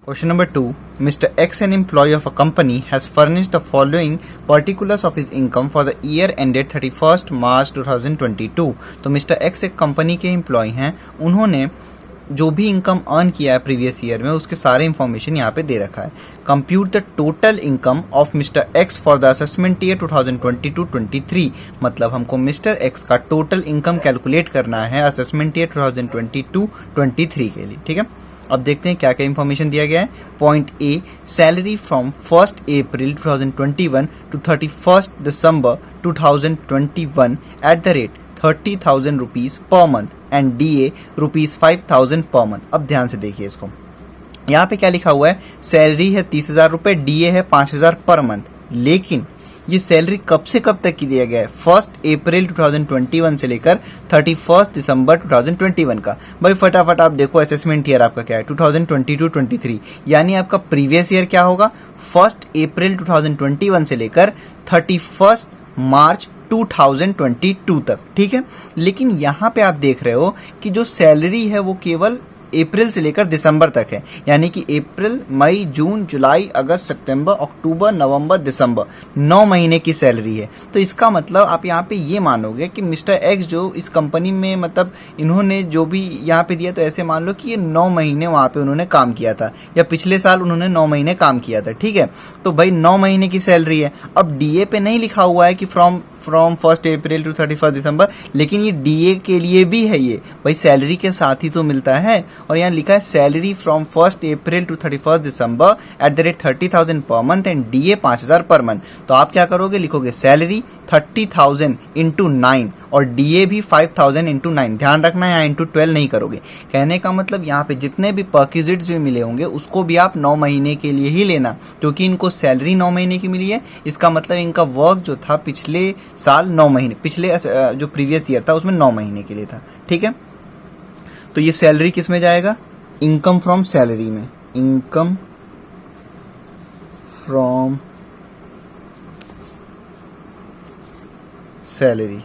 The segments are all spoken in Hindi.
Question number 2. Mr. X, an employee of a company, has furnished the following particulars of his income for the year ended 31st March 2022. तो Mr. X एक कंपनी के एम्प्लॉय हैं, उन्होंने जो भी इनकम अर्न किया है प्रीवियस ईयर में उसके सारे इंफॉर्मेशन यहाँ पे दे रखा है. Compute the total income of mister x for the assessment year 2022-23. मतलब हमको मिस्टर एक्स का टोटल इनकम कैलकुलेट करना है असेसमेंट ईयर 2022-23 के लिए. ठीक है, अब देखते हैं क्या क्या इंफॉर्मेशन दिया गया है. Point A, salary from 1st April 2021 to 31st December 2021 at the rate 30,000 rupees per month and DA rupees 5,000 per month. अब ध्यान से देखिए इसको, यहाँ पे क्या लिखा हुआ है, सैलरी है 30,000 रुपए, DA है 5,000 पर मंथ. लेकिन ये सैलरी कब से कब तक की दिया गया है, 1st April 2021 से लेकर 31st December 2021 का. भाई फटाफट आप देखो असेसमेंट ईयर आपका क्या है, 2022-23, यानी आपका प्रीवियस ईयर क्या होगा, 1st April 2021 से लेकर 31st March 2022 तक. ठीक है, लेकिन यहाँ पे आप देख रहे हो कि जो सैलरी है वो केवल अप्रैल से लेकर दिसंबर तक है, यानी कि अप्रैल, मई, जून, जुलाई, अगस्त, सितंबर, अक्टूबर, नवंबर, दिसंबर, 9 महीने की सैलरी है. तो इसका मतलब आप यहाँ पे ये मानोगे कि मिस्टर एक्स जो इस कंपनी में मतलब इन्होंने जो भी यहाँ पे दिया, तो ऐसे मान लो कि ये 9 महीने वहाँ पे उन्होंने काम किया था, या पिछले साल उन्होंने 9 महीने काम किया था. ठीक है, तो भाई 9 महीने की सैलरी है. अब DA पे नहीं लिखा हुआ है कि from 1st April to 31st December, लेकिन ये DA के लिए भी है, ये भाई सैलरी के साथ ही तो मिलता है. और यहाँ लिखा है salary from 1st April to 31st December eight the rate 30,000 per month and DA 5,000 per month. तो आप क्या करोगे, लिखोगे सैलरी 30,000 इंटू 9 और DA भी 5,000 इंटू 9. ध्यान रखना है यहाँ इंटू 12 नहीं करोगे. कहने का मतलब यहाँ पे जितने भी परक्विजिट्स भी मिले होंगे उसको भी आप 9 महीने के लिए ही लेना, क्योंकि इनको सैलरी 9 महीने की मिली है. इसका मतलब इनका वर्क जो था पिछले साल 9 महीने, पिछले जो प्रीवियस ईयर था उसमें 9 महीने के लिए था. ठीक है, तो ये सैलरी किस में जाएगा, इनकम फ्रॉम सैलरी में, इनकम फ्रॉम सैलरी.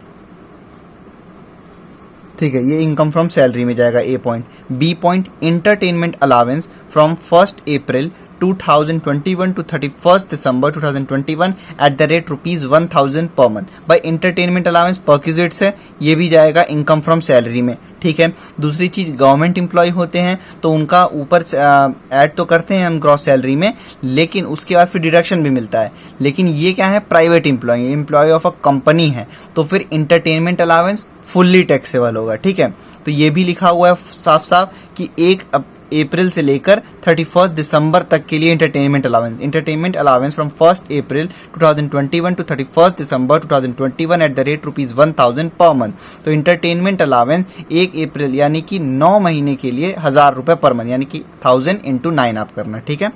ठीक है, ये इनकम फ्रॉम सैलरी में जाएगा, A point. B point, entertainment allowance from 1st April 2021 to 31st December 2021 at the rate rupees 1,000 per month. भाई एंटरटेनमेंट अलाउंस परक्विजिट्स है, ये भी जाएगा इनकम फ्रॉम सैलरी में. ठीक है, दूसरी चीज गवर्नमेंट एम्प्लॉय होते हैं तो उनका ऊपर ऐड तो करते हैं हम ग्रॉस सैलरी में, लेकिन उसके बाद फिर डिडक्शन भी मिलता है. लेकिन ये क्या है, private employ, employ of a company है, तो फिर एंटरटेनमेंट अलाउंस फुल्ली टैक्सेबल होगा. ठीक है, तो ये भी लिखा हुआ है साफ साफ कि 1 अप्रैल से लेकर 31st दिसंबर तक के लिए entertainment allowance from 1st April 2021 टू 31st December 2021 at the rate rupees 1,000 per month. तो एंटरटेनमेंट अलाउंस 1 अप्रैल यानी कि 9 महीने के लिए 1,000 रुपए पर मंथ, यानी कि 1,000 इंटू 9 आप करना. ठीक है,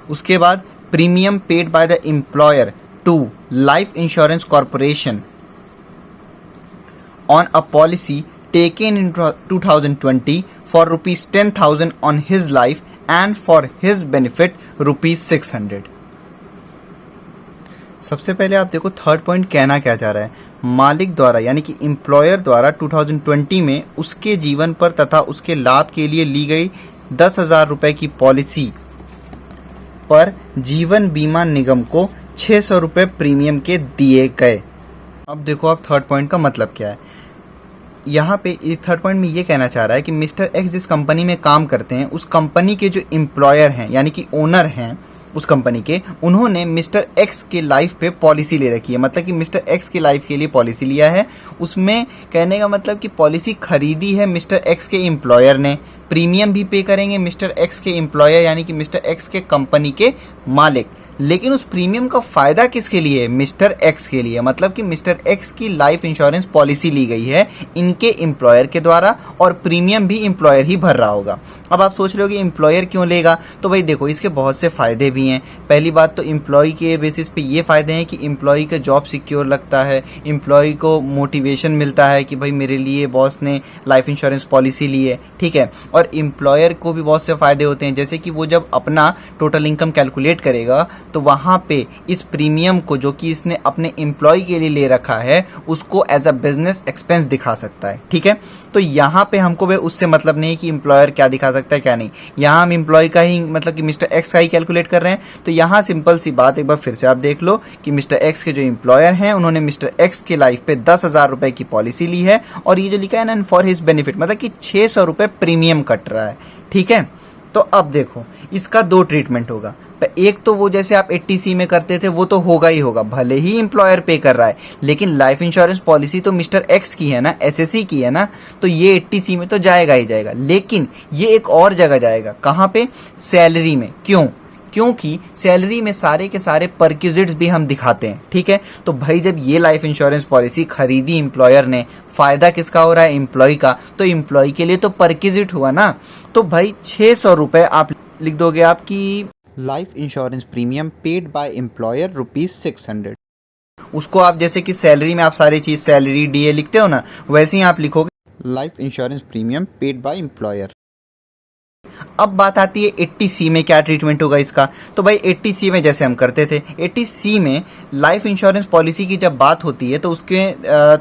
उसके बाद premium paid by the employer to life insurance corporation on a policy taken in 2020 for rupees 10,000 on his life and for his benefit rupees 600. सबसे पहले आप देखो थर्ड पॉइंट कहना क्या चाह रहा है, मालिक द्वारा यानी कि एम्प्लॉयर द्वारा 2020 में उसके जीवन पर तथा उसके लाभ के लिए ली गई 10,000 रुपए की पॉलिसी पर जीवन बीमा निगम को 600 रुपए प्रीमियम के दिए गए. अब देखो आप थर्ड पॉइंट का मतलब क्या है. यहाँ पे इस थर्ड पॉइंट में ये कहना चाह रहा है कि मिस्टर एक्स जिस कंपनी में काम करते हैं उस कंपनी के जो एम्प्लॉयर हैं यानी कि ओनर हैं उस कंपनी के, उन्होंने मिस्टर एक्स के लाइफ पे पॉलिसी ले रखी है. मतलब कि मिस्टर एक्स के लाइफ के लिए पॉलिसी लिया है. उसमें कहने का मतलब कि पॉलिसी खरीदी है मिस्टर एक्स के एम्प्लॉयर ने, प्रीमियम भी पे करेंगे मिस्टर एक्स के एम्प्लॉयर यानी कि मिस्टर एक्स के कंपनी के मालिक. लेकिन उस प्रीमियम का फायदा किसके लिए है, मिस्टर एक्स के लिए. मतलब कि मिस्टर एक्स की लाइफ इंश्योरेंस पॉलिसी ली गई है इनके एम्प्लॉयर के द्वारा और प्रीमियम भी एम्प्लॉयर ही भर रहा होगा. अब आप सोच रहे हो कि एम्प्लॉयर क्यों लेगा, तो भाई देखो इसके बहुत से फायदे भी हैं. पहली बात तो एम्प्लॉय के बेसिस पे ये फायदे हैं कि एम्प्लॉय का जॉब सिक्योर लगता है, एम्प्लॉय को मोटिवेशन मिलता है कि भाई मेरे लिए बॉस ने लाइफ इंश्योरेंस पॉलिसी ली है. ठीक है, और एम्प्लॉयर को भी बहुत से फायदे होते हैं, जैसे कि वो जब अपना टोटल इनकम कैलकुलेट करेगा तो वहाँ पे इस प्रीमियम को जो कि इसने अपने एम्प्लॉय के लिए ले रखा है उसको एज अ बिजनेस एक्सपेंस दिखा सकता है। ठीक है, तो यहाँ पे हमको भाई उससे मतलब नहीं कि एम्प्लॉयर क्या दिखा सकता है क्या नहीं, यहाँ हम एम्प्लॉय का ही मतलब कि मिस्टर एक्स का ही कैलकुलेट कर रहे हैं। तो यहाँ सिंपल सी बात एक बार फिर से आप देख लो कि मिस्टर एक्स के जो एम्प्लॉयर हैं उन्होंने मिस्टर एक्स के लाइफ पे 10,000 रुपए की पॉलिसी ली है और ये जो लिखा है ना फॉर हिज बेनिफिट मतलब कि 600 रुपए प्रीमियम कट रहा है। ठीक है, तो अब देखो इसका दो ट्रीटमेंट होगा। एक तो वो जैसे आप 80C में करते थे वो तो होगा ही होगा, भले ही एम्प्लॉयर पे कर रहा है, लेकिन लाइफ इंश्योरेंस पॉलिसी तो मिस्टर एक्स की है ना, एसएससी की है ना, तो ये 80C में तो जाएगा ही जाएगा। लेकिन ये एक और जगह जाएगा, कहाँ पे? सैलरी में। क्यों? क्योंकि सैलरी में सारे के सारे परक्यूजिट्स भी हम दिखाते हैं। ठीक है, तो भाई जब ये लाइफ इंश्योरेंस पॉलिसी खरीदी एम्प्लॉयर ने, फायदा किसका हो रहा है? एम्प्लॉय का। तो एम्प्लॉय के लिए तो परक्यूजिट हुआ ना, तो भाई 600 रुपए आप लिख दोगे आपकी life insurance premium paid by employer ₹600। उसको आप जैसे कि सैलरी में आप सारी चीज सैलरी डीए लिखते हो ना, वैसे ही आप लिखोगे life insurance premium paid by employer. अब बात आती है 80C में क्या ट्रीटमेंट होगा इसका। तो भाई 80C में जैसे हम करते थे, 80C में लाइफ इंश्योरेंस पॉलिसी की जब बात होती है तो उसके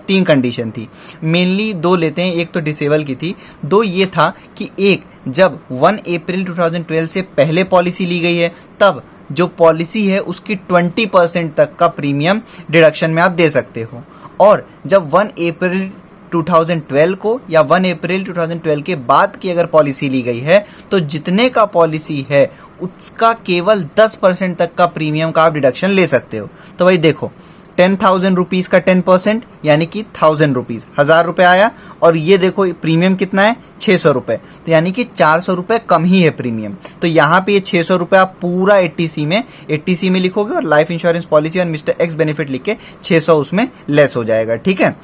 3 कंडीशन थी, मेनली 2 लेते हैं। एक तो डिसेबल की थी, 2 ये था कि एक जब 1 अप्रैल 2012 से पहले पॉलिसी ली गई है तब जो पॉलिसी है उसकी 20% तक का प्रीमियम डिडक्शन में आप दे सकते हो, और जब 1 अप्रैल 2012 को या 1 अप्रैल 2012 के बाद की अगर पॉलिसी ली गई है तो जितने का पॉलिसी है उसका केवल 10% तक का प्रीमियम का आप डिडक्शन ले सकते हो। तो भाई देखो 10,000 रुपीज का 10% यानी कि 1,000 रुपीज, 1,000 रुपए आया, और ये देखो प्रीमियम कितना है? 600 रुपए, तो यानी कि 400 रुपए कम ही है प्रीमियम। तो यहाँ पे ये 600 रुपए आप पूरा 80C में लिखोगे और लाइफ इंश्योरेंस पॉलिसी और मिस्टर एक्स बेनिफिट लिख के 600 उसमें लेस हो जाएगा। ठीक है,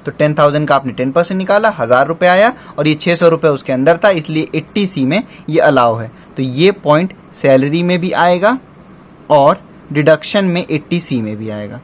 तो 10,000 का आपने 10% निकाला, 1,000 रुपए आया, और ये 600 रुपए उसके अंदर था, इसलिए 80C में ये अलाउ है। तो ये पॉइंट सैलरी में भी आएगा और डिडक्शन में 80C में भी आएगा।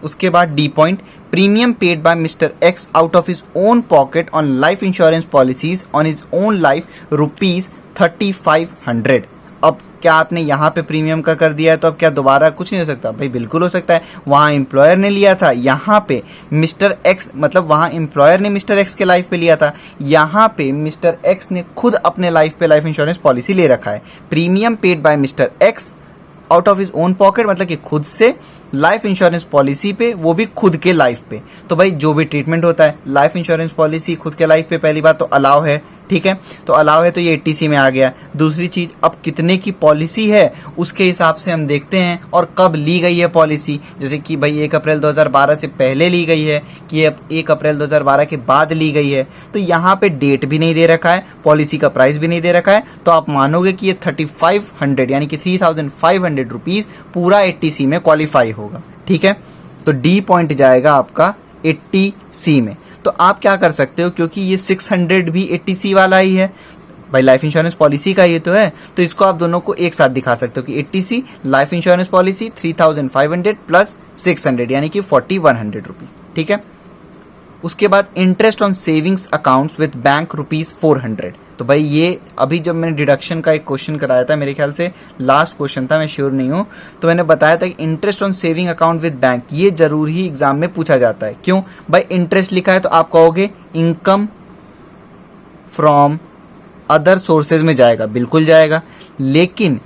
उसके बाद D point, premium paid bye mister x out of his own pocket on life insurance policies on his own life ₹3,500। अब क्या आपने यहाँ पे प्रीमियम का कर दिया है तो अब क्या दोबारा कुछ नहीं हो सकता? भाई बिल्कुल हो सकता है। वहां एम्प्लॉयर ने लिया था, यहाँ पे मिस्टर एक्स मतलब वहां एम्प्लॉयर ने मिस्टर एक्स के लाइफ पे लिया था, यहाँ पे मिस्टर एक्स ने खुद अपने लाइफ पे लाइफ इंश्योरेंस पॉलिसी ले रखा है। Premium paid bye mister x out of his own pocket मतलब कि खुद से लाइफ इंश्योरेंस पॉलिसी पे, वो भी खुद के लाइफ पे। तो भाई जो भी ट्रीटमेंट होता है लाइफ इंश्योरेंस पॉलिसी खुद के लाइफ पे, पहली बात तो अलाउ है। ठीक है, तो अलाउ है तो ये 80C में आ गया। दूसरी चीज, अब कितने की पॉलिसी है उसके हिसाब से हम देखते हैं और कब ली गई है पॉलिसी। जैसे कि भाई 1 अप्रैल 2012 से पहले ली गई है कि अब 1 अप्रैल 2012 के बाद ली गई है, तो यहाँ पे डेट भी नहीं दे रखा है, पॉलिसी का प्राइस भी नहीं दे रखा है, तो आप मानोगे कि ये 3,500 यानी कि 3,500 रुपीज पूरा 80C में क्वालिफाई होगा। ठीक है, तो डी पॉइंट जाएगा आपका 80C में। तो आप क्या कर सकते हो, क्योंकि ये 600 भी 80C वाला ही है, भाई लाइफ इंश्योरेंस पॉलिसी का ये तो है, तो इसको आप दोनों को एक साथ दिखा सकते हो कि 80C life insurance policy 3,500 plus 600 यानी कि 4,100 रुपीज। ठीक है, उसके बाद interest on savings accounts with bank ₹400। तो भाई ये अभी जब मैंने डिडक्शन का एक क्वेश्चन कराया था, मेरे ख्याल से लास्ट क्वेश्चन था, मैं श्योर नहीं हूं, तो मैंने बताया था कि interest on saving account with bank ये जरूर ही एग्जाम में पूछा जाता है। क्यों भाई? इंटरेस्ट लिखा है तो आप कहोगे इनकम फ्रॉम अदर सोर्सेज में जाएगा, बिल्कुल जाएगा, लेकिन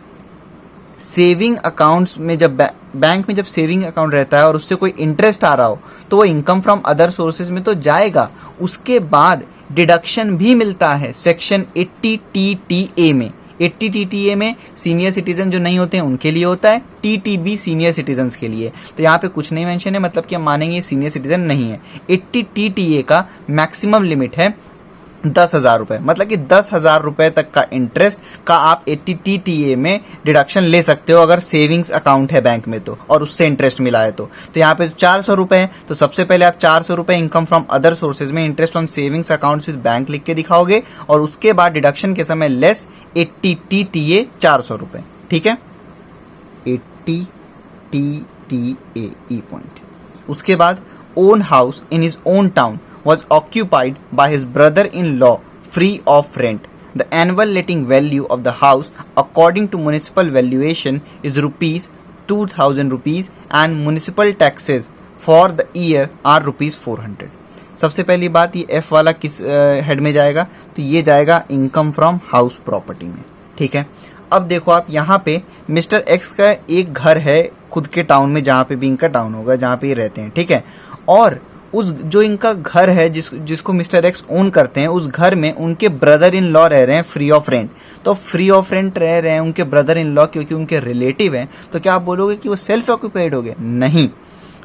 सेविंग अकाउंट्स में जब बैंक में जब सेविंग अकाउंट रहता है और उससे कोई इंटरेस्ट आ रहा हो तो वो इनकम फ्रॉम अदर सोर्सेज में तो जाएगा। उसके बाद डिडक्शन भी मिलता है सेक्शन 80TTA में। 80TTA में सीनियर सिटीजन जो नहीं होते हैं उनके लिए होता है, TTB सीनियर सिटीजन के लिए। तो यहाँ पे कुछ नहीं मेंशन है, मतलब कि हम मानेंगे सीनियर सिटीजन नहीं है। 80TTA का मैक्सिमम लिमिट है 10,000 रुपए, मतलब कि 10,000 रुपए तक का इंटरेस्ट का आप 80TTA में डिडक्शन ले सकते हो अगर सेविंग्स अकाउंट है बैंक में तो, और उससे इंटरेस्ट मिला है तो यहाँ पे 400 रुपए है, तो सबसे पहले आप 400 रुपए इनकम फ्रॉम अदर सोर्सेज में interest on savings account with bank लिख के दिखाओगे, और उसके बाद डिडक्शन के समय लेस 80TTA 400 रुपए। ठीक है, 80TTA ई पॉइंट। उसके बाद own house in his own town was occupied by his brother-in-law free of rent. The annual letting value of the house according to municipal valuation is ₹2,000 and municipal taxes for the year are ₹400। सबसे पहली बात, ये एफ वाला किस हेड में जाएगा? तो ये जाएगा इनकम फ्रॉम हाउस प्रॉपर्टी में, ठीक है। अब देखो आप यहाँ पे मिस्टर एक्स का एक घर है खुद के टाउन में, जहाँ पे भी इनका टाउन होगा, जहाँ पे ये रहते हैं, ठीक है। और उस जो इनका घर है जिसको मिस्टर एक्स ओन करते हैं, उस घर में उनके ब्रदर इन लॉ रह रहे हैं फ्री ऑफ रेंट। तो फ्री ऑफ रेंट रह रहे हैं उनके ब्रदर इन लॉ क्योंकि उनके रिलेटिव हैं, तो क्या आप बोलोगे कि वो सेल्फ ऑक्यूपाइड हो गए? नहीं,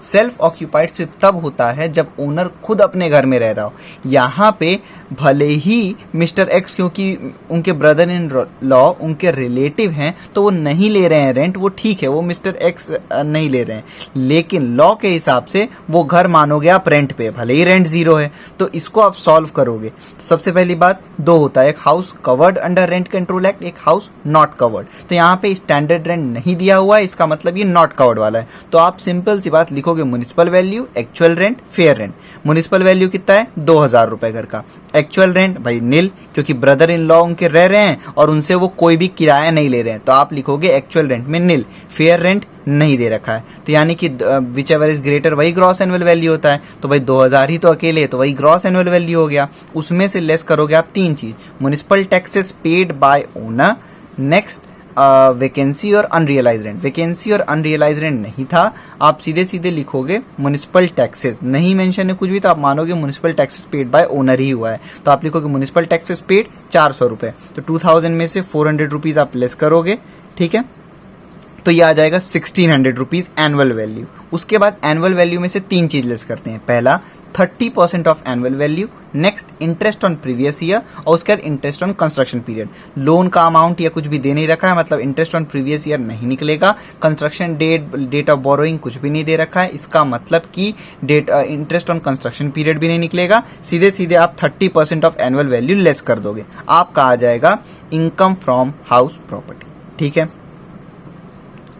सेल्फ ऑक्यूपाइड सिर्फ तब होता है जब ओनर खुद अपने घर में रह रहा हो। यहाँ पे भले ही मिस्टर एक्स, क्योंकि उनके ब्रदर इन लॉ उनके रिलेटिव हैं, तो वो नहीं ले रहे हैं रेंट, वो ठीक है, वो मिस्टर एक्स नहीं ले रहे हैं, लेकिन लॉ के हिसाब से वो घर मानोगे आप रेंट पे, भले ही रेंट जीरो है। तो इसको आप सॉल्व करोगे तो सबसे पहली बात, दो होता है, एक house covered under rent control act, एक हाउस नॉट कवर्ड। तो यहाँ पे स्टैंडर्ड रेंट नहीं दिया हुआ है, इसका मतलब ये नॉट कवर्ड वाला है। तो आप सिंपल सी बात लिखोगे, municipal value, actual rent, fair rent. Municipal value कितना है? 2,000 रुपए घर का। एक्चुअल रेंट भाई नील, क्योंकि ब्रदर इन लॉ उनके रह रहे हैं और उनसे वो कोई भी किराया नहीं ले रहे हैं, तो आप लिखोगे एक्चुअल रेंट में नील। फेयर रेंट नहीं दे रखा है, तो यानी कि विच एवर इज ग्रेटर वही ग्रॉस एनुअल वैल्यू होता है। तो भाई 2,000 ही तो अकेले है, तो वही ग्रॉस एनुअल वैल्यू हो गया। उसमें से लेस करोगे आप तीन चीज, municipal taxes paid by owner, next vacancy और अनरियलाइज रेंट। वैकेंसी और अनरियलाइज रेंट नहीं था, आप सीधे सीधे लिखोगे म्युनिसिपल टैक्सेस, नहीं मेंशन है कुछ भी, तो आप मानोगे municipal taxes paid by owner ही हुआ है। तो आप लिखोगे म्युनिसिपल टैक्सेस पेड 400 रुपए, तो 2,000 में से 400 रुपीज आप लेस करोगे, ठीक है। तो ये आ जाएगा 1,600 रुपीज एनुअल वैल्यू। उसके बाद एनुअल वैल्यू में से तीन चीज लेस करते हैं, पहला 30% of annual value, next interest on previous year, और उसके बाद interest on construction period. Loan का अमाउंट या कुछ भी दे नहीं रखा है, मतलब इंटरेस्ट ऑन प्रीवियस ईयर नहीं निकलेगा। कंस्ट्रक्शन डेट ऑफ बोरोइंग कुछ भी नहीं दे रखा है, इसका मतलब कि इंटरेस्ट ऑन कंस्ट्रक्शन पीरियड भी नहीं निकलेगा। सीधे सीधे आप 30% ऑफ एनुअल वैल्यू लेस कर दोगे, आपका आ जाएगा इनकम फ्रॉम हाउस प्रॉपर्टी, ठीक है।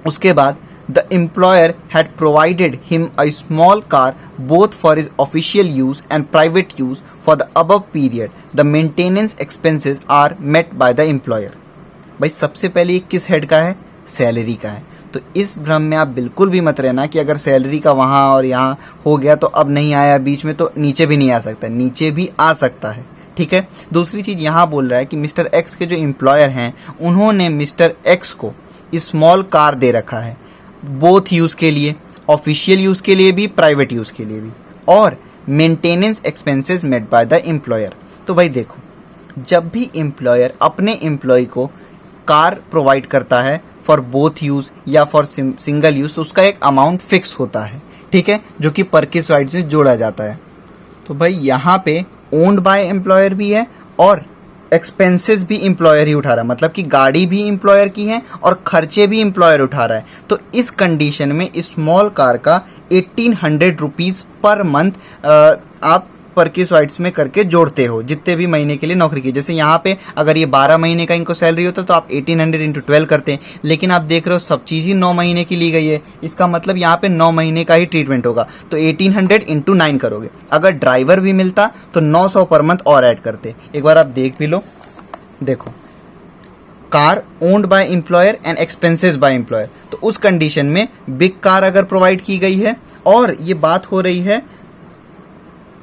उसके बाद the employer had provided him a small car both for his official use and private use for the above period. The maintenance expenses are met by the employer. भाई सबसे पहले ये किस हेड का है? सैलरी का है। तो इस भ्रम में आप बिल्कुल भी मत रहना कि अगर सैलरी का वहाँ और यहाँ हो गया तो अब नहीं आया बीच में, तो नीचे भी नहीं आ सकता, नीचे भी आ सकता है, ठीक है। दूसरी चीज यहाँ बोल रहा है कि मिस्टर एक्स के जो एम्प्लॉयर हैं उन्होंने मिस्टर एक्स को स्मॉल कार दे रखा है, बोथ यूज के लिए, ऑफिशियल यूज के लिए भी, प्राइवेट यूज के लिए भी, और maintenance expenses made by the employer. तो भाई देखो, जब भी एम्प्लॉयर अपने एम्प्लॉय को कार प्रोवाइड करता है फॉर बोथ यूज या फॉर सिंगल यूज, तो उसका एक अमाउंट फिक्स होता है, ठीक है, जो कि परचेज राइट्स में जोड़ा जाता है। तो भाई यहाँ पे ओन्ड बाय एम्प्लॉयर भी है और एक्सपेंसेस भी एम्प्लॉयर ही उठा रहा है, मतलब कि गाड़ी भी एम्प्लॉयर की है और खर्चे भी एम्प्लॉयर उठा रहा है। तो इस कंडीशन में स्मॉल कार का 1,800 रुपीज पर मंथ आप परचेज राइट्स में करके जोड़ते हो, जितने भी महीने के लिए नौकरी की। जैसे यहाँ पे अगर ये 12 महीने का इनको सैलरी होता तो आप 1,800 इंटू 12 करते हैं, लेकिन आप देख रहे हो सब चीज़ ही 9 महीने की ली गई है, इसका मतलब यहाँ पे 9 महीने का ही ट्रीटमेंट होगा। तो 1,800 इंटू 9 करोगे। अगर ड्राइवर भी मिलता तो 900 पर मंथ और ऐड करते। एक बार आप देख भी लो, देखो, car owned by employer and expenses by employer. तो उस कंडीशन में बिग कार अगर प्रोवाइड की गई है, और ये बात हो रही है,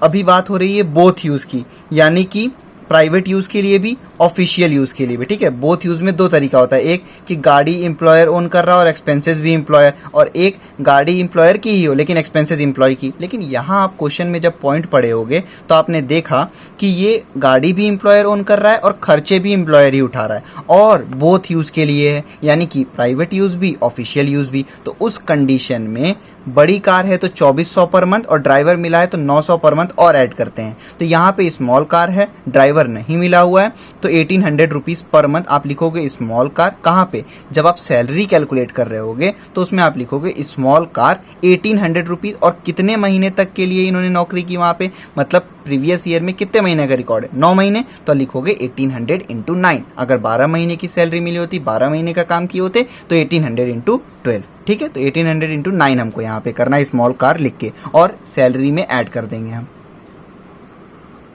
अभी बात हो रही है बोथ यूज की, यानी कि प्राइवेट यूज के लिए भी, ऑफिशियल यूज के लिए भी, ठीक है। बोथ यूज में दो तरीका होता है, एक कि गाड़ी एम्प्लॉयर ओन कर रहा है और एक्सपेंसेस भी एम्प्लॉयर, और एक गाड़ी एम्प्लॉयर की ही हो लेकिन एक्सपेंसेस एम्प्लॉय की। लेकिन यहाँ आप क्वेश्चन में जब पॉइंट पढ़े होगे तो आपने देखा कि ये गाड़ी भी एम्प्लॉयर ओन कर रहा है और खर्चे भी एम्प्लॉयर ही उठा रहा है, और बोथ यूज के लिए है, यानी कि प्राइवेट यूज भी, ऑफिशियल यूज भी। तो उस कंडीशन में बड़ी कार है तो 2,400 पर मंथ, और ड्राइवर मिला है तो 900 पर मंथ और ऐड करते हैं। तो यहाँ पे स्मॉल कार है, ड्राइवर नहीं मिला हुआ है, तो 1,800 रुपीज पर मंथ आप लिखोगे स्मॉल कार। कहाँ पे? जब आप सैलरी कैलकुलेट कर रहे होगे तो उसमें आप लिखोगे स्मॉल कार 1,800 रुपीज। और कितने महीने तक के लिए इन्होंने नौकरी की वहाँ पे, मतलब प्रीवियस ईयर में कितने महीने का रिकॉर्ड है? 9 महीने, तो लिखोगे 1,800 इंटू 9। अगर 12 महीने की सैलरी मिली होती, 12 महीने का काम किए होते, तो 1,800 इंटू 12, ठीक है। तो 1,800 इंटू 9 हमको यहाँ पे करना है, स्मॉल कार लिख के, और सैलरी में ऐड कर देंगे हम।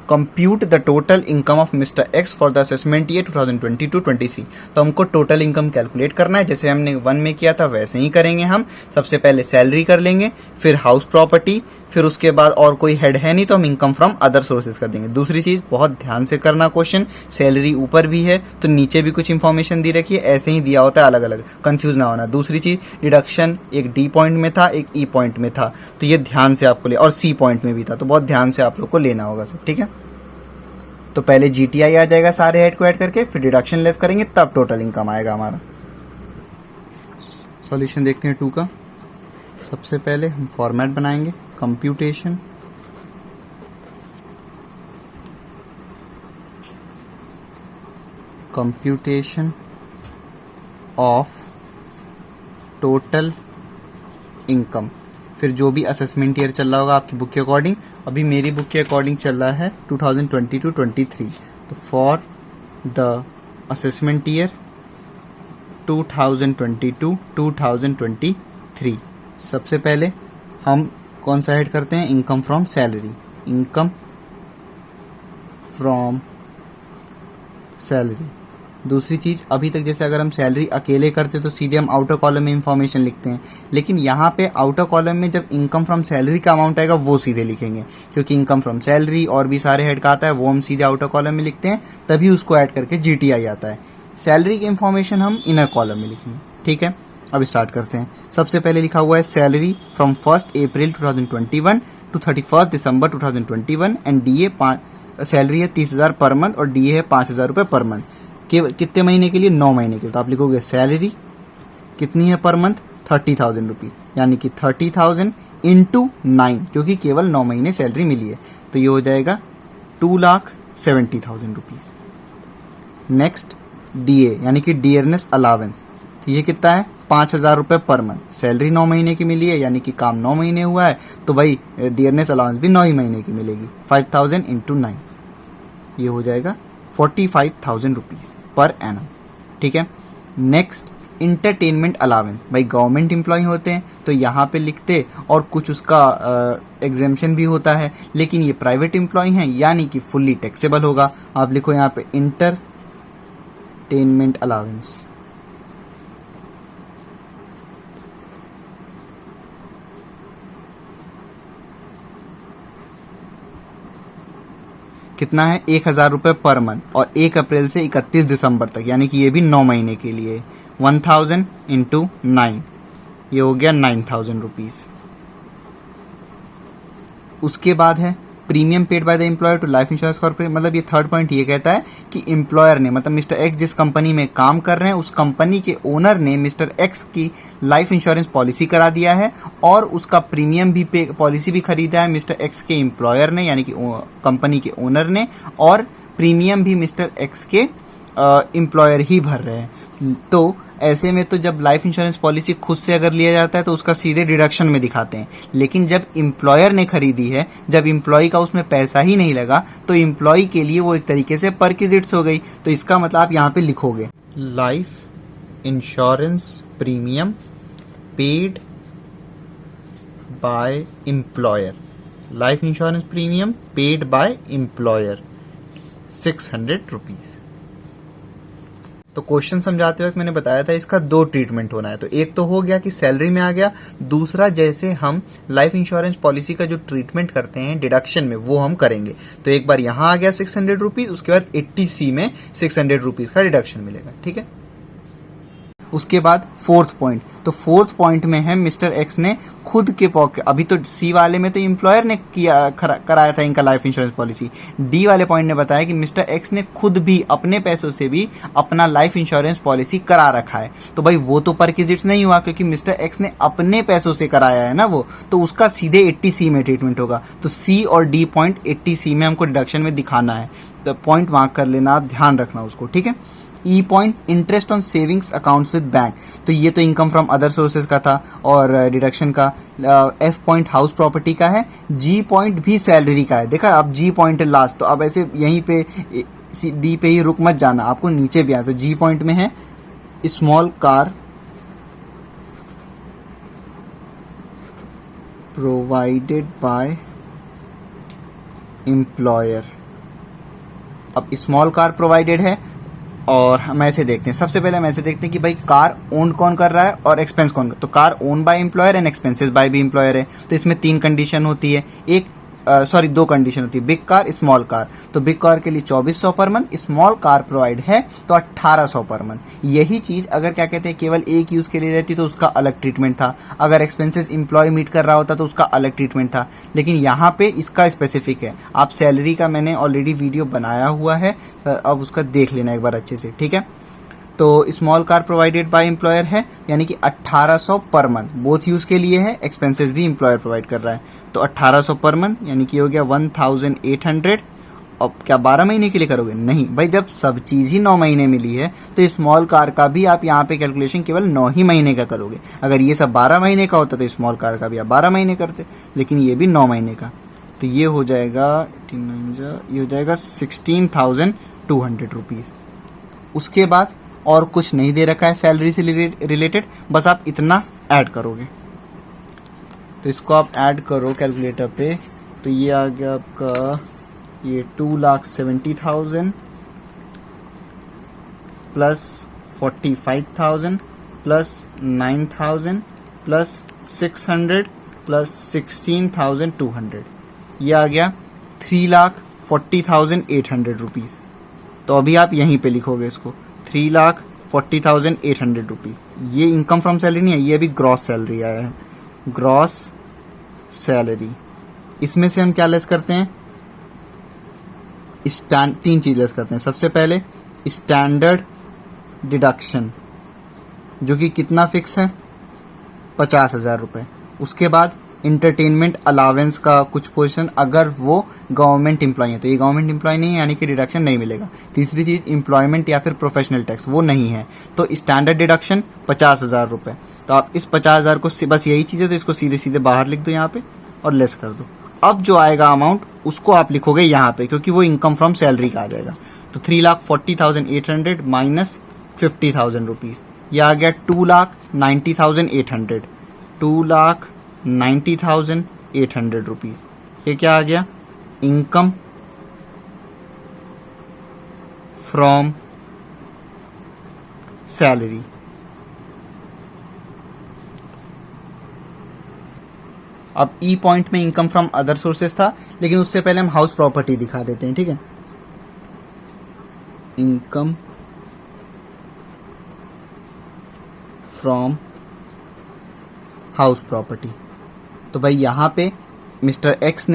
Compute the total income of mister x for the assessment year 2022-23। तो हमको टोटल इनकम कैलकुलेट करना है, जैसे हमने 1 में किया था वैसे ही करेंगे हम। सबसे पहले सैलरी कर लेंगे, फिर हाउस प्रॉपर्टी, फिर उसके बाद और कोई हेड है नहीं तो हम इनकम फ्रॉम अदर सोर्सेज कर देंगे। दूसरी चीज बहुत ध्यान से करना क्वेश्चन, सैलरी ऊपर भी है तो नीचे भी कुछ इंफॉर्मेशन दी रखी है, ऐसे ही दिया होता है अलग अलग, कंफ्यूज ना होना। दूसरी चीज डिडक्शन एक डी पॉइंट में था, एक ई पॉइंट में था, तो ये ध्यान से आपको ले, और सी पॉइंट में भी था, तो बहुत ध्यान से आप लोग को लेना होगा सब, ठीक है। तो पहले जीटीआई आ जाएगा सारे हेड को ऐड करके, फिर डिडक्शन लेस करेंगे तब टोटल इनकम आएगा हमारा। सॉल्यूशन देखते हैं 2 का। सबसे पहले हम फॉर्मेट बनाएंगे, कंप्यूटेशन ऑफ टोटल इनकम, फिर जो भी असेसमेंट ईयर चल रहा होगा आपकी बुक के अकॉर्डिंग, अभी मेरी बुक के अकॉर्डिंग चल रहा है 2022-23, तो फॉर द असेसमेंट ईयर 2022-2023 सबसे पहले हम कौन सा ऐड करते हैं, income from salary, income from salary. दूसरी चीज, अभी तक जैसे अगर हम सैलरी अकेले करते तो सीधे हम आउटर कॉलम में इंफॉर्मेशन लिखते हैं, लेकिन यहाँ पे आउटर कॉलम में जब इनकम फ्रॉम सैलरी का अमाउंट आएगा वो सीधे लिखेंगे, क्योंकि इनकम फ्रॉम सैलरी और भी सारे हेड का आता है वो हम सीधे आउटर कॉलम में लिखते हैं, तभी उसको ऐड करके जीटीआई आता है। सैलरी की इंफॉर्मेशन हम इनर कॉलम में लिखेंगे, ठीक है। अब स्टार्ट करते हैं। सबसे पहले लिखा हुआ है salary from 1 April 2021 to 31 December 2021 and DA salary है 30,000 पर मंथ और डीए है 5,000 रुपये पर मंथ। कितने महीने के लिए, 9 महीने के लिए। तो आप लिखोगे सैलरी कितनी है पर मंथ, 30,000 रुपीज, यानी कि 30,000 इंटू 9, क्योंकि केवल 9 महीने सैलरी मिली है, तो ये हो जाएगा 2,70,000 रुपीज। नेक्स्ट डीए यानी कि डियरनेस अलावेंस, तो ये कितना है 5,000 रुपये पर मंथ। सैलरी 9 महीने की मिली है, यानी कि काम 9 महीने हुआ है, तो भाई डियरनेस अलाउंस भी 9 ही महीने की मिलेगी। 5,000 इंटू 9, ये हो जाएगा 45,000 रुपीज पर एनम, ठीक है। नेक्स्ट इंटरटेनमेंट अलावेंस, भाई गवर्नमेंट एम्प्लॉय होते हैं तो यहाँ पे लिखते, और कुछ उसका एग्जेम्पशन भी होता है, लेकिन ये प्राइवेट एम्प्लॉय हैं यानी कि फुल्ली टैक्सेबल होगा। आप लिखो यहाँ पे इंटरटेनमेंट अलावेंस, कितना है 1,000 रुपये पर मंथ, और 1 अप्रैल से 31 दिसंबर तक, यानी कि ये भी 9 महीने के लिए। 1,000 इंटू 9, ये हो गया 9,000 रुपीज। उसके बाद है premium paid by the employer to life insurance corporation, मतलब ये थर्ड पॉइंट ये कहता है कि एम्प्लॉयर ने, मतलब मिस्टर एक्स जिस कंपनी में काम कर रहे हैं उस कंपनी के ओनर ने मिस्टर एक्स की लाइफ इंश्योरेंस पॉलिसी करा दिया है, और उसका प्रीमियम भी पॉलिसी भी खरीदा है मिस्टर एक्स के एम्प्लॉयर ने, यानी कि कंपनी के ओनर ने, और प्रीमियम भी मिस्टर एक्स के एम्प्लॉयर ही भर रहे हैं। तो ऐसे में तो जब लाइफ इंश्योरेंस पॉलिसी खुद से अगर लिया जाता है तो उसका सीधे डिडक्शन में दिखाते हैं, लेकिन जब एम्प्लॉयर ने खरीदी है, जब एम्प्लॉय का उसमें पैसा ही नहीं लगा, तो एम्प्लॉय के लिए वो एक तरीके से परक्विजिट्स हो गई। तो इसका मतलब आप यहाँ पे लिखोगे life insurance premium paid by employer, life insurance premium paid by employer 600 rupees. तो क्वेश्चन समझाते वक्त मैंने बताया था इसका 2 ट्रीटमेंट होना है, तो एक तो हो गया कि सैलरी में आ गया, दूसरा जैसे हम लाइफ इंश्योरेंस पॉलिसी का जो ट्रीटमेंट करते हैं डिडक्शन में वो हम करेंगे। तो एक बार यहां आ गया 600 रुपीज, उसके बाद 80C में 600 रुपीज का डिडक्शन मिलेगा, ठीक है। उसके बाद फोर्थ पॉइंट, तो फोर्थ पॉइंट में है मिस्टर एक्स ने खुद के पॉकेट, अभी तो सी वाले में तो एम्प्लॉयर ने किया कराया था इनका लाइफ इंश्योरेंस पॉलिसी, डी वाले पॉइंट ने बताया कि मिस्टर एक्स ने खुद भी अपने पैसों से भी अपना लाइफ इंश्योरेंस पॉलिसी करा रखा है। तो भाई वो तो परक्विजिट्स नहीं हुआ, क्योंकि मिस्टर एक्स ने अपने पैसों से कराया है ना वो, तो उसका सीधे 80C में ट्रीटमेंट होगा। तो सी और डी पॉइंट 80C में हमको डिडक्शन में दिखाना है, तो पॉइंट मार्क कर लेना, आप ध्यान रखना उसको, ठीक है। ई point interest on savings accounts with bank, तो ये तो इनकम फ्रॉम अदर सोर्सेज का था और डिडक्शन का। एफ पॉइंट हाउस प्रॉपर्टी का है। जी पॉइंट भी सैलरी का है, देखा अब जी पॉइंट है लास्ट, तो अब ऐसे यहीं पे डी पे ही रुक मत जाना, आपको नीचे भी आया। तो जी पॉइंट में है small car provided by employer, अब स्मॉल कार प्रोवाइडेड है और हम ऐसे देखते हैं। सबसे पहले हम ऐसे देखते हैं कि भाई कार ओन कौन कर रहा है और एक्सपेंस कौन कर, तो car own by employer and expenses by भी एम्प्लॉयर है। तो इसमें 3 कंडीशन होती है, 2 कंडीशन होती है, बिग कार स्मॉल कार। तो बिग कार के लिए 2400 per month, small car provide है तो 1800 पर मंथ। यही चीज अगर क्या कहते हैं केवल एक यूज के लिए रहती तो उसका अलग ट्रीटमेंट था, अगर एक्सपेंसेस इंप्लॉय मीट कर रहा होता तो उसका अलग ट्रीटमेंट था। लेकिन यहाँ पे इसका स्पेसिफिक है। आप सैलरी का मैंने ऑलरेडी वीडियो बनाया हुआ है, अब उसका देख लेना एक बार अच्छे से, ठीक है। तो small car provided by employer है यानी कि 1800 पर मंथ, बोथ यूज के लिए है, एक्सपेंसेस भी एम्प्लॉयर प्रोवाइड कर रहा है। तो 1800 पर मंथ यानी कि हो गया 1800। अब क्या 12 महीने के लिए करोगे? नहीं भाई, जब सब चीज ही 9 महीने मिली है तो स्मॉल कार का भी आप यहाँ पे कैलकुलेशन केवल 9 ही महीने का करोगे। अगर ये सब 12 महीने का होता तो स्मॉल कार का भी आप 12 महीने करते, लेकिन ये भी 9 महीने का। तो ये हो जाएगा 16,200 रुपीज। उसके बाद और कुछ नहीं दे रखा है सैलरी से रिलेटेड, बस आप इतना ऐड करोगे। तो इसको आप ऐड करो कैलकुलेटर पे, तो ये आ गया आपका ये 2,70,000 प्लस 45,000 प्लस 9,000 प्लस 600 प्लस 16,200, ये आ गया 3,40,800 रुपीज़। तो अभी आप यहीं पे लिखोगे इसको 3,40,800 रुपीज़। ये इनकम फ्रॉम सैलरी नहीं है, ये अभी ग्रॉस सैलरी आया है, ग्रॉस सैलरी। इसमें से हम क्या लेस करते हैं? 3 चीज लेस करते हैं। सबसे पहले स्टैंडर्ड डिडक्शन जो कि कितना फिक्स है 50,000 रुपये। उसके बाद इंटरटेनमेंट अलावेंस का कुछ पोर्शन, अगर वो गवर्नमेंट एम्प्लॉय है तो ये गवर्नमेंट एम्प्लॉय नहीं है यानी कि डिडक्शन नहीं मिलेगा। तीसरी चीज एम्प्लॉयमेंट या फिर प्रोफेशनल टैक्स, वो नहीं है तो स्टैंडर्ड डिडक्शन 50,000 रुपये। तो आप इस 50,000 को बस यही चीज़ है तो इसको सीधे सीधे बाहर लिख दो यहाँ पे और लेस कर दो। अब जो आएगा अमाउंट उसको आप लिखोगे यहाँ पे क्योंकि वो इनकम फ्रॉम सैलरी का आ जाएगा। तो 3,40,800 माइनस 50,000 रुपीज़, ये आ गया 2,90,800, 2,90,800 रुपीज़। ये क्या आ गया? Income from salary. अब ई पॉइंट में इनकम फ्रॉम अदर सोर्सेस था, लेकिन उससे पहले हम हाउस प्रॉपर्टी दिखा देते हैं, ठीक है। Income from house property. तो भाई यहाँ पे मिस्टर एक्स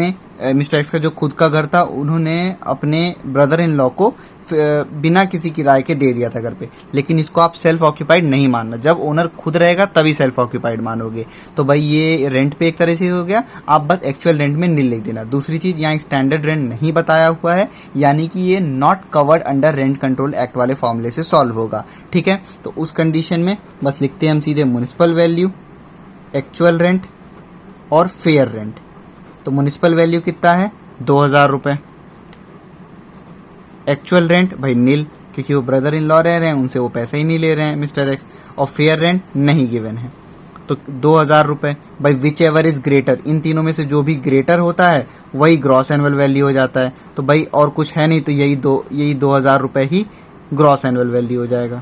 का जो खुद का घर था उन्होंने अपने ब्रदर इन लॉ को बिना किसी किराए के दे दिया था घर पे, लेकिन इसको आप सेल्फ ऑक्यूपाइड नहीं मानना। जब ओनर खुद रहेगा तभी सेल्फ ऑक्यूपाइड मानोगे। तो भाई ये रेंट पे एक तरह से हो गया, आप बस एक्चुअल रेंट में नहीं लिख देना। दूसरी चीज यहाँ स्टैंडर्ड रेंट नहीं बताया हुआ है, यानी कि ये not covered under rent control act वाले फॉर्मूले से सॉल्व होगा, ठीक है। तो उस कंडीशन में बस लिखते हैं हम सीधे म्युनिसिपल वैल्यू, एक्चुअल रेंट और फेयर रेंट। तो म्युनिसिपल वैल्यू कितना है 2,000 रुपये, एक्चुअल रेंट भाई नील क्योंकि वो ब्रदर इन लॉ रह रहे हैं, उनसे वो पैसे ही नहीं ले रहे हैं मिस्टर एक्स, और फेयर रेंट नहीं गिवन है तो 2,000 रुपये। भाई विच एवर इज ग्रेटर, इन तीनों में से जो भी ग्रेटर होता है वही ग्रॉस एनुअल वैल्यू हो जाता है। तो भाई और कुछ है नहीं तो यही 2,000 रुपये ही ग्रॉस एनुअल वैल्यू हो जाएगा।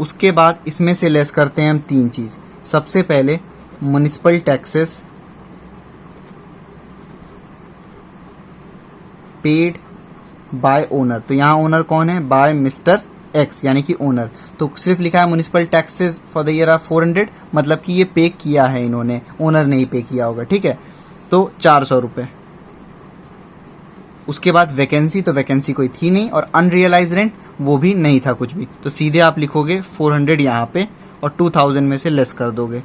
उसके बाद इसमें से लेस करते हैं हम 3 चीज़। सबसे पहले municipal taxes paid by owner. तो यहाँ ओनर कौन है? बाय मिस्टर एक्स यानी कि ओनर। तो सिर्फ लिखा है municipal taxes for the year of 400, मतलब कि ये पे किया है इन्होंने, ओनर नहीं पे किया होगा, ठीक है। तो 400 रुपये। उसके बाद वैकेंसी, तो वैकेंसी कोई थी नहीं, और अनरियलाइज रेंट वो भी नहीं था कुछ भी। तो सीधे आप लिखोगे 400 यहाँ पे और 2,000 में से लेस कर दोगे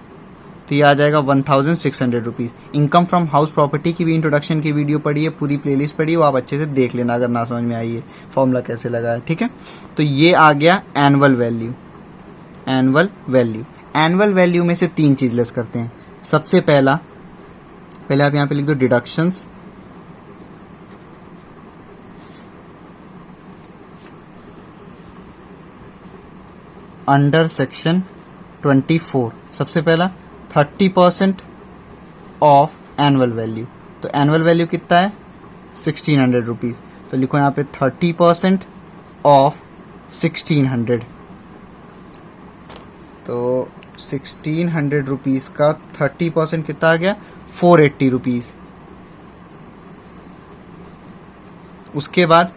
तो ये आ जाएगा 1,600 rupees. Income from house property की भी इंट्रोडक्शन की वीडियो पड़ी है, पूरी प्लेलिस्ट पड़ी है, वो आप अच्छे से देख लेना अगर ना समझ में आई है फॉर्मूला कैसे लगा है, ठीक है। तो ये आ गया एनुअल वैल्यू। एनुअल वैल्यू में से 3 चीज़ लेस करते हैं। सबसे पहले आप यहाँ पे लिख दो डिडक्शंस, अंडर सेक्शन 24। सबसे पहला 30% ऑफ एनुअल वैल्यू। तो एनुअल वैल्यू कितना है 1,600 रुपीज़। तो लिखो यहाँ पे 30% ऑफ 1600। तो 1600 रुपीज़ का 30% कितना आ गया, 480 रुपीज़। उसके बाद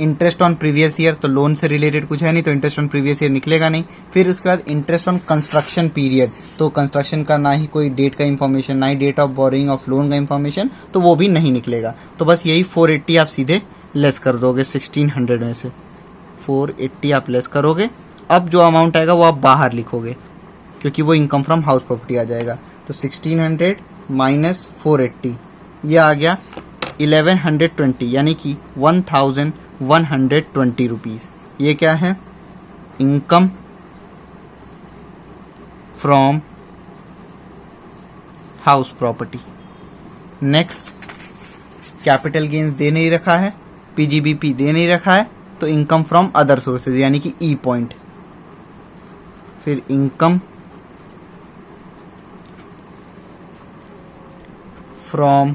इंटरेस्ट ऑन प्रीवियस ईयर, तो लोन से रिलेटेड कुछ है नहीं तो इंटरेस्ट ऑन प्रीवियस ईयर निकलेगा नहीं। फिर उसके बाद इंटरेस्ट ऑन कंस्ट्रक्शन पीरियड, तो कंस्ट्रक्शन का ना ही कोई डेट का इंफॉर्मेशन, ना ही date of borrowing of loan का इंफॉर्मेशन, तो वो भी नहीं निकलेगा। तो बस यही 480 आप सीधे लेस कर दोगे 1600 में से, 480 आप लेस करोगे। अब जो अमाउंट आएगा वो आप बाहर लिखोगे क्योंकि वो इनकम फ्रॉम हाउस प्रॉपर्टी आ जाएगा। तो 1600 माइनस 480 ये आ गया 1120, यानी कि 1120 रुपीज़। ये क्या है, income from house property. Next, capital gains दे नहीं रखा है, पीजीबीपी दे नहीं रखा है, तो इनकम फ्रॉम अदर सोर्सेज यानी कि ई पॉइंट। फिर इनकम फ्रॉम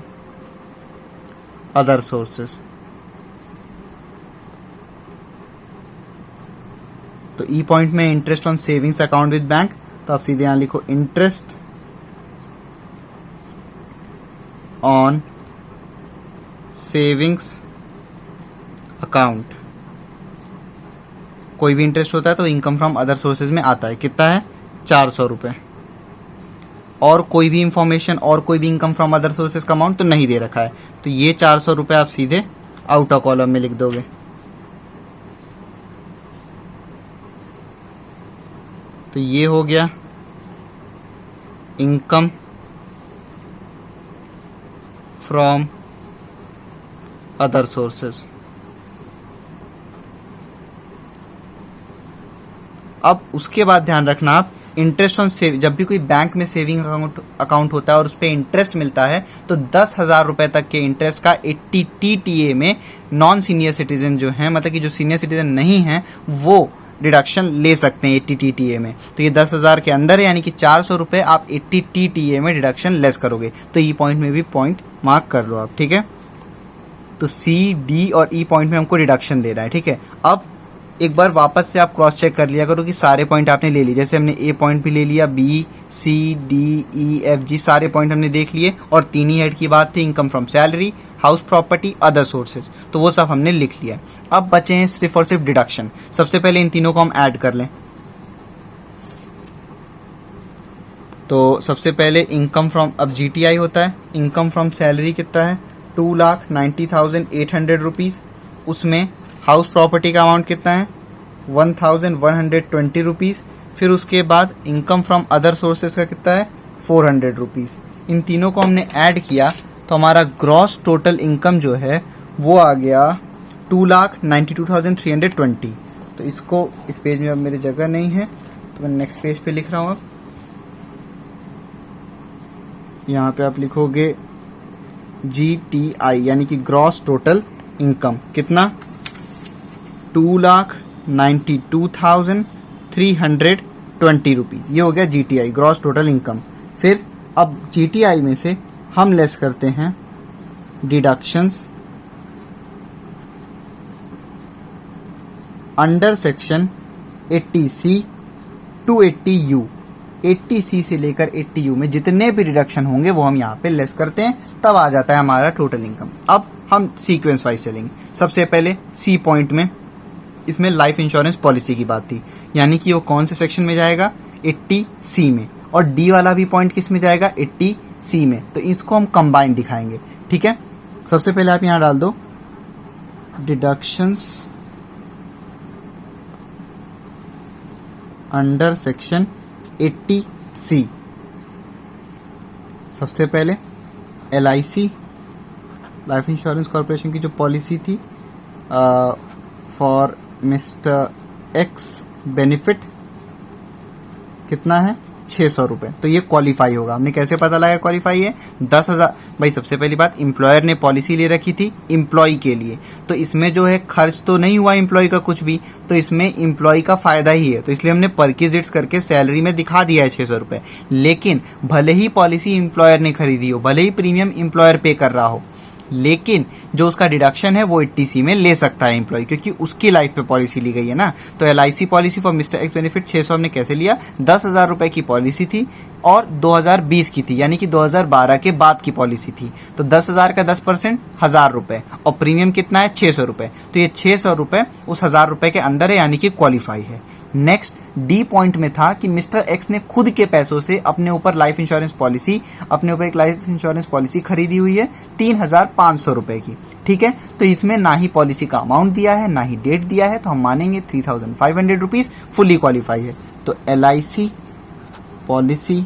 अदर सोर्सेज, तो ई पॉइंट में interest on savings account with bank, तो आप सीधे यहां लिखो इंटरेस्ट ऑन सेविंग्स अकाउंट। कोई भी इंटरेस्ट होता है तो इनकम फ्रॉम अदर सोर्सेज में आता है। कितना है, 400 रुपये। और कोई भी इंफॉर्मेशन और कोई भी इनकम फ्रॉम अदर सोर्सेज का अमाउंट तो नहीं दे रखा है, तो ये 400 रुपये आप सीधे आउटर कॉलम में लिख दोगे। तो ये हो गया इनकम फ्रॉम अदर सोर्सेज। अब उसके बाद ध्यान रखना आप, इंटरेस्ट ऑन सेव, जब भी कोई बैंक में सेविंग अकाउंट होता है और उस पर इंटरेस्ट मिलता है तो 10,000 रुपए तक के इंटरेस्ट का 80 TTA में नॉन सीनियर सिटीजन जो है, मतलब कि जो सीनियर सिटीजन नहीं है, वो डिडक्शन ले सकते हैं 80 TTA में। तो ये 10,000 के अंदर है, यानी कि 400 रुपये आप 80 TTA में डिडक्शन लेस करोगे। तो ई पॉइंट में भी पॉइंट मार्क कर लो आप, ठीक है। तो सी, डी और ई पॉइंट में हमको डिडक्शन दे रहा है, ठीक है। अब एक बार वापस से आप क्रॉस चेक कर लिया करो कि सारे पॉइंट आपने ले लिए। जैसे हमने ए पॉइंट भी ले लिया, बी, सी, डी, ई, एफ, जी सारे पॉइंट हमने देख लिए, और तीन ही हेड की बात थी, income from salary, house property, other sources, तो वो सब हमने लिख लिया। अब बचे हैं सिर्फ और सिर्फ डिडक्शन। सबसे पहले इन तीनों को हम ऐड कर लें। तो सबसे पहले इनकम फ्रॉम, अब जीटीआई होता है, इनकम फ्रॉम सैलरी कितना है, 2,90,800 रुपीज़। उसमें हाउस प्रॉपर्टी का अमाउंट कितना है, 1,120 रुपीज़। फिर उसके बाद इनकम फ्रॉम अदर सोर्सेज का कितना है, 400 रुपीज़। इन तीनों को हमने ऐड किया तो हमारा ग्रॉस टोटल इनकम जो है वो आ गया 2,92,320। तो इसको, इस पेज में अब मेरी जगह नहीं है तो मैं नेक्स्ट पेज पे लिख रहा हूँ। अब यहाँ पे आप लिखोगे GTI यानी कि ग्रॉस टोटल इनकम कितना, 2,92,320 रुपीज़। ये हो गया GTI ग्रॉस टोटल इनकम। फिर अब GTI में से हम लेस करते हैं deductions under section 80C to 80U। 80C से लेकर 80U में जितने भी डिडक्शन होंगे वो हम यहाँ पे लेस करते हैं, तब आ जाता है हमारा टोटल इनकम। अब हम सीक्वेंस वाइज चलेंगे। सबसे पहले सी पॉइंट में, इसमें लाइफ इंश्योरेंस पॉलिसी की बात थी, यानी कि वो कौन से सेक्शन में जाएगा, 80C में। और डी वाला भी पॉइंट किस में जाएगा, 80C में। तो इसको हम कंबाइन दिखाएंगे, ठीक है। सबसे पहले आप यहाँ डाल दो डिडक्शंस अंडर सेक्शन 80C। सबसे पहले LIC, लाइफ इंश्योरेंस कॉर्पोरेशन की जो पॉलिसी थी फॉर मिस्टर एक्स बेनिफिट, कितना है, 600 रुपये। तो ये क्वालिफाई होगा। हमने कैसे पता लगा क्वालिफाई है, 10,000। भाई सबसे पहली बात, एम्प्लॉयर ने पॉलिसी ले रखी थी एम्प्लॉय के लिए, तो इसमें जो है खर्च तो नहीं हुआ एम्प्लॉय का कुछ भी, तो इसमें एम्प्लॉय का फायदा ही है। तो इसलिए हमने परक्विजिट्स करके सैलरी में दिखा दिया है 600 रुपये। लेकिन भले ही पॉलिसी एम्प्लॉयर ने खरीदी हो, भले ही प्रीमियम एम्प्लॉयर पे कर रहा हो, लेकिन जो उसका डिडक्शन है वो 80C में ले सकता है एम्प्लॉय, क्योंकि उसकी लाइफ पे पॉलिसी ली गई है ना। तो LIC policy for mister x benefit 600 हमने कैसे लिया, 10,000 रुपए की पॉलिसी थी और 2020 की थी, यानी कि 2012 के बाद की पॉलिसी थी। तो 10,000 का 10% 1,000 रुपए, और प्रीमियम कितना है 600 रुपए। तो ये 600 रुपए उस 1,000 रुपए के अंदर है, यानी कि क्वालिफाई है। नेक्स्ट डी पॉइंट में था कि मिस्टर एक्स ने खुद के पैसों से अपने ऊपर लाइफ इंश्योरेंस पॉलिसी, अपने ऊपर एक लाइफ इंश्योरेंस पॉलिसी खरीदी हुई है 3,500 रुपए की। ठीक है, तो इसमें ना ही पॉलिसी का अमाउंट दिया है, ना ही डेट दिया है, तो हम मानेंगे 3,500 रुपीज फुली क्वालिफाई है। तो LIC policy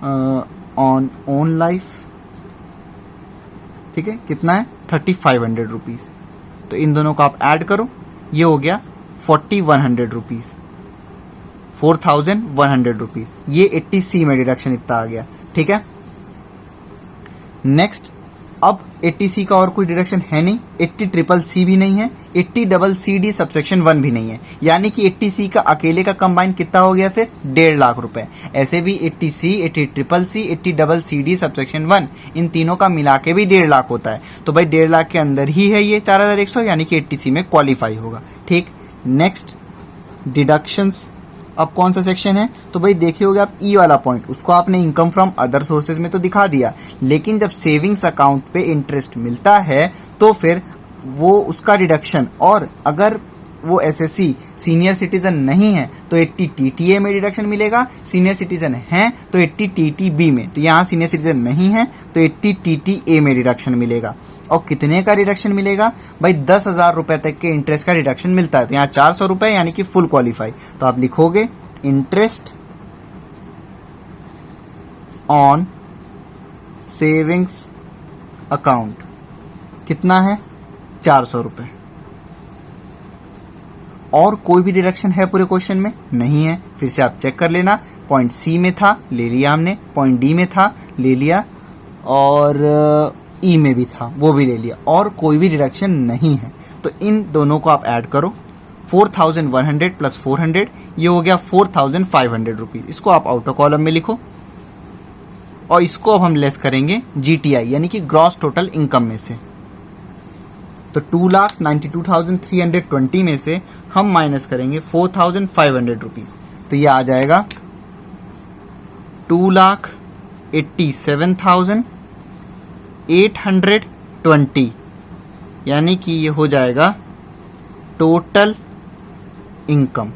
on own life, ठीक है, कितना है 3,500 रुपीज। तो इन दोनों को आप ऐड करो, ये हो गया 4,100 रुपीज, 4,100 रुपीज। ये 80C में डिडक्शन इतना आ गया। ठीक है, नेक्स्ट अब 80C का और कोई डिडक्शन है नहीं, 80CCC भी नहीं है, 80CCD सबसेक्शन 1 भी नहीं है, यानी कि 80C का अकेले का कंबाइन कितना हो गया फिर 1.5 लाख रुपए। ऐसे भी 80C, 80CCC, 80CCD सबसेक्शन 1 इन तीनों का मिला के भी 1.5 लाख होता है। तो भाई 1.5 लाख के अंदर ही है ये 4,100, यानी कि 80C में क्वालिफाई होगा। ठीक, नेक्स्ट डिडक्शंस। अब कौन सा सेक्शन है, तो भाई देखिए होगा आप ई वाला पॉइंट, उसको आपने इनकम फ्रॉम अदर सोर्सेज में तो दिखा दिया, लेकिन जब सेविंग्स अकाउंट पे इंटरेस्ट मिलता है तो फिर वो उसका डिडक्शन, और अगर वो SSC सीनियर सिटीजन नहीं है तो 80 TTA में डिडक्शन मिलेगा, सीनियर सिटीजन है तो 80 TTB में। तो यहाँ सीनियर सिटीजन नहीं है तो 80 TTA में डिडक्शन मिलेगा। और कितने का डिडक्शन मिलेगा भाई, 10,000 रुपए तक के इंटरेस्ट का डिडक्शन मिलता है। तो यहाँ 400 रुपए यानी कि फुल क्वालिफाई। तो आप लिखोगे इंटरेस्ट ऑन सेविंग्स अकाउंट कितना है 400 रुपए। और कोई भी डिडक्शन है पूरे क्वेश्चन में नहीं है, फिर से आप चेक कर लेना। पॉइंट C में था, ले लिया हमने, पॉइंट D में था, ले लिया, और E में भी था, वो भी ले लिया, और कोई भी डिडक्शन नहीं है। तो इन दोनों को आप ऐड करो, 4,100 प्लस 400, ये हो गया 4,500 रुपीज। इसको आप आउटर कॉलम में लिखो, और इसको अब हम लेस करेंगे GTI यानी कि ग्रॉस टोटल इनकम में से। तो 2,92,320 में से हम माइनस करेंगे 4,500 रुपीज, तो ये आ जाएगा 2,87,820, यानी कि ये हो जाएगा टोटल इनकम।